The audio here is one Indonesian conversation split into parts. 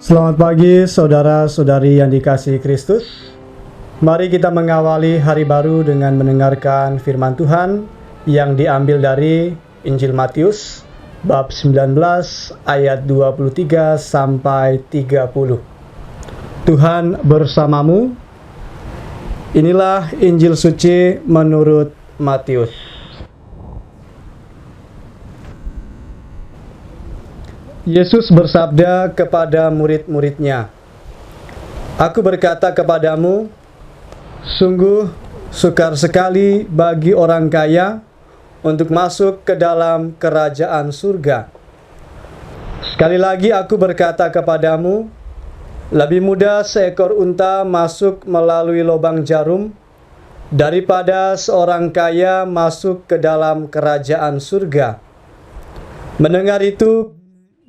Selamat pagi saudara-saudari yang dikasihi Kristus. Mari kita mengawali hari baru dengan mendengarkan firman Tuhan yang diambil dari Injil Matius bab 19 ayat 23 sampai 30. Tuhan bersamamu. Inilah Injil suci menurut Matius. Yesus bersabda kepada murid-muridnya, "Aku berkata kepadamu, sungguh sukar sekali bagi orang kaya untuk masuk ke dalam kerajaan surga. Sekali lagi aku berkata kepadamu, lebih mudah seekor unta masuk melalui lubang jarum daripada seorang kaya masuk ke dalam kerajaan surga." Mendengar itu,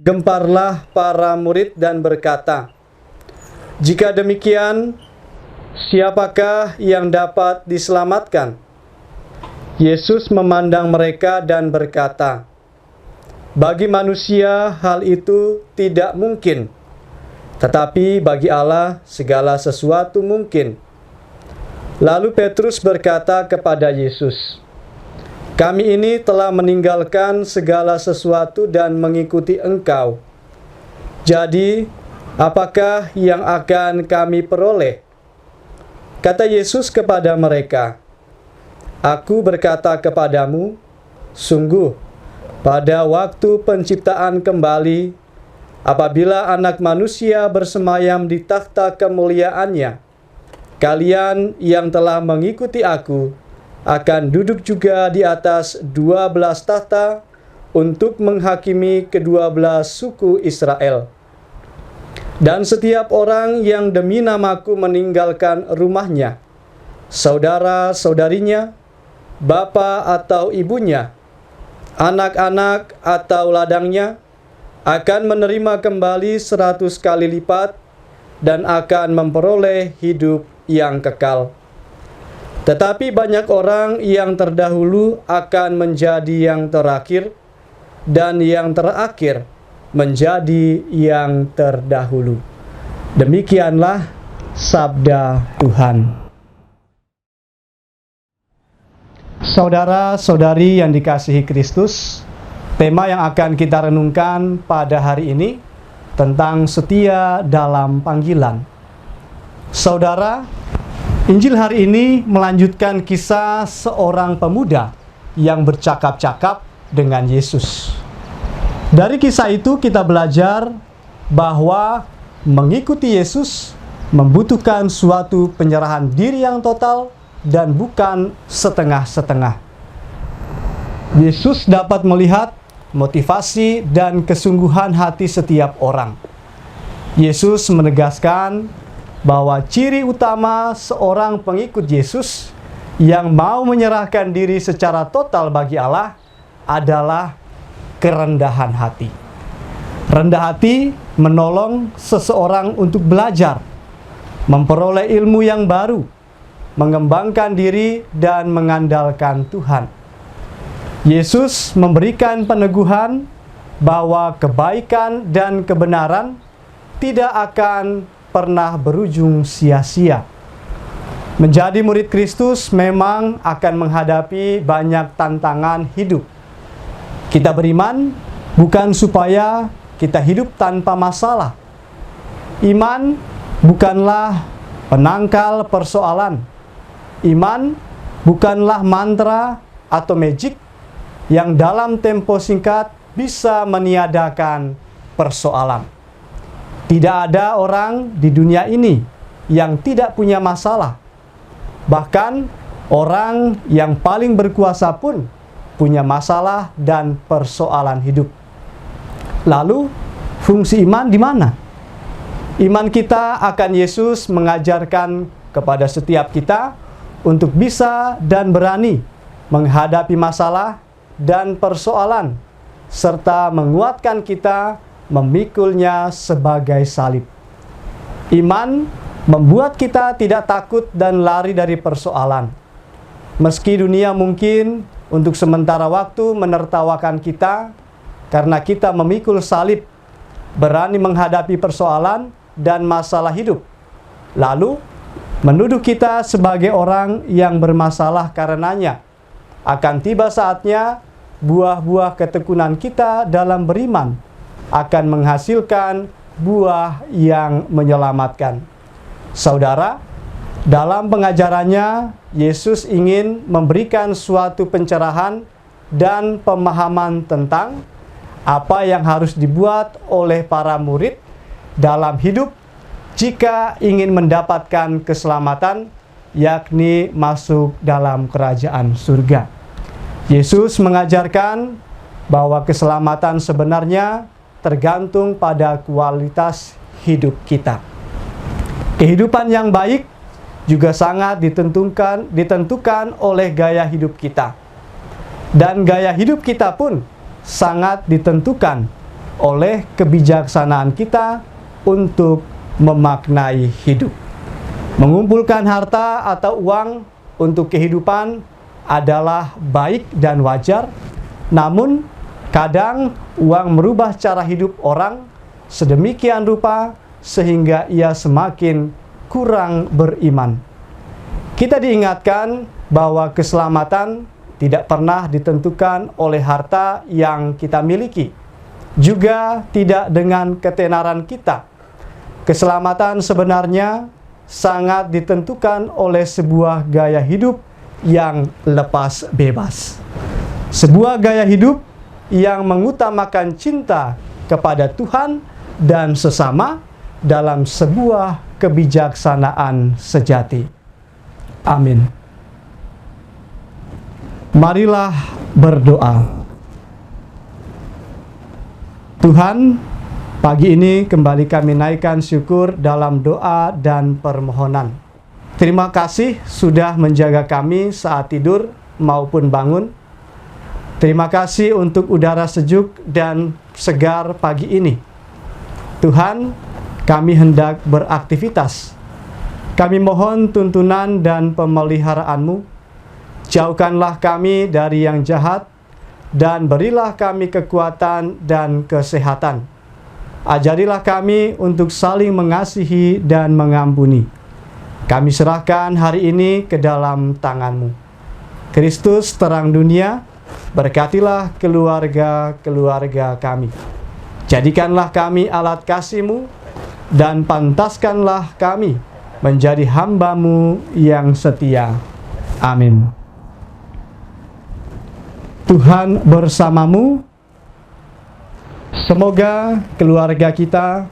gemparlah para murid dan berkata, "Jika demikian, siapakah yang dapat diselamatkan?" Yesus memandang mereka dan berkata, "Bagi manusia hal itu tidak mungkin, tetapi bagi Allah segala sesuatu mungkin." Lalu Petrus berkata kepada Yesus, "Kami ini telah meninggalkan segala sesuatu dan mengikuti Engkau. Jadi, apakah yang akan kami peroleh?" Kata Yesus kepada mereka, "Aku berkata kepadamu, sungguh, pada waktu penciptaan kembali, apabila Anak Manusia bersemayam di takhta kemuliaannya, kalian yang telah mengikuti Aku akan duduk juga di atas 12 tahta untuk menghakimi ke-12 suku Israel. Dan setiap orang yang demi namaku meninggalkan rumahnya, saudara-saudarinya, bapa atau ibunya, anak-anak atau ladangnya, akan menerima kembali 100 kali lipat dan akan memperoleh hidup yang kekal. Tetapi banyak orang yang terdahulu akan menjadi yang terakhir, dan yang terakhir menjadi yang terdahulu." Demikianlah sabda Tuhan. Saudara-saudari yang dikasihi Kristus, tema yang akan kita renungkan pada hari ini tentang setia dalam panggilan. Saudara, Injil hari ini melanjutkan kisah seorang pemuda yang bercakap-cakap dengan Yesus. Dari kisah itu kita belajar bahwa mengikuti Yesus membutuhkan suatu penyerahan diri yang total dan bukan setengah-setengah. Yesus dapat melihat motivasi dan kesungguhan hati setiap orang. Yesus menegaskan bahwa ciri utama seorang pengikut Yesus yang mau menyerahkan diri secara total bagi Allah adalah kerendahan hati. Rendah hati menolong seseorang untuk belajar, memperoleh ilmu yang baru, mengembangkan diri, dan mengandalkan Tuhan. Yesus memberikan peneguhan bahwa kebaikan dan kebenaran tidak akan pernah berujung sia-sia. Menjadi murid Kristus memang akan menghadapi banyak tantangan hidup. Kita beriman bukan supaya kita hidup tanpa masalah. Iman bukanlah penangkal persoalan. Iman bukanlah mantra atau magic yang dalam tempo singkat bisa meniadakan persoalan. Tidak ada orang di dunia ini yang tidak punya masalah. Bahkan orang yang paling berkuasa pun punya masalah dan persoalan hidup. Lalu, fungsi iman di mana? Iman kita akan Yesus mengajarkan kepada setiap kita untuk bisa dan berani menghadapi masalah dan persoalan, serta menguatkan kita memikulnya sebagai salib. Iman membuat kita tidak takut dan lari dari persoalan. Meski dunia mungkin untuk sementara waktu menertawakan kita karena kita memikul salib, berani menghadapi persoalan dan masalah hidup, lalu menuduh kita sebagai orang yang bermasalah karenanya. Akan tiba saatnya buah-buah ketekunan kita dalam beriman akan menghasilkan buah yang menyelamatkan. Saudara, dalam pengajarannya, Yesus ingin memberikan suatu pencerahan dan pemahaman tentang apa yang harus dibuat oleh para murid dalam hidup jika ingin mendapatkan keselamatan, yakni masuk dalam kerajaan surga. Yesus mengajarkan bahwa keselamatan sebenarnya tergantung pada kualitas hidup kita. Kehidupan yang baik juga sangat ditentukan oleh gaya hidup kita. Dan gaya hidup kita pun sangat ditentukan oleh kebijaksanaan kita untuk memaknai hidup. Mengumpulkan harta atau uang untuk kehidupan adalah baik dan wajar, namun kadang uang merubah cara hidup orang sedemikian rupa sehingga ia semakin kurang beriman. Kita diingatkan bahwa keselamatan tidak pernah ditentukan oleh harta yang kita miliki, juga tidak dengan ketenaran kita. Keselamatan sebenarnya sangat ditentukan oleh sebuah gaya hidup yang lepas bebas. Sebuah gaya hidup yang mengutamakan cinta kepada Tuhan dan sesama dalam sebuah kebijaksanaan sejati. Amin. Marilah berdoa. Tuhan, pagi ini kembali kami naikkan syukur dalam doa dan permohonan. Terima kasih sudah menjaga kami saat tidur maupun bangun. Terima kasih untuk udara sejuk dan segar pagi ini. Tuhan, kami hendak beraktivitas. Kami mohon tuntunan dan pemeliharaanmu. Jauhkanlah kami dari yang jahat dan berilah kami kekuatan dan kesehatan. Ajarilah kami untuk saling mengasihi dan mengampuni. Kami serahkan hari ini ke dalam tangan-Mu. Kristus terang dunia, berkatilah keluarga-keluarga kami. Jadikanlah kami alat kasih-Mu dan pantaskanlah kami menjadi hamba-Mu yang setia. Amin. Tuhan bersamamu. Semoga keluarga kita,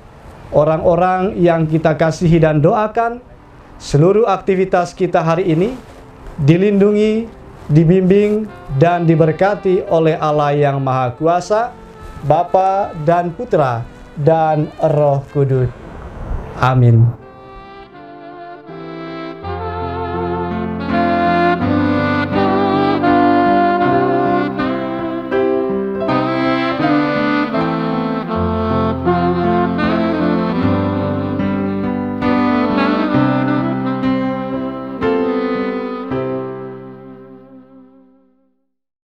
orang-orang yang kita kasihi dan doakan, seluruh aktivitas kita hari ini dilindungi, dibimbing, dan diberkati oleh Allah yang Maha Kuasa, Bapa dan Putra dan Roh Kudus. Amin.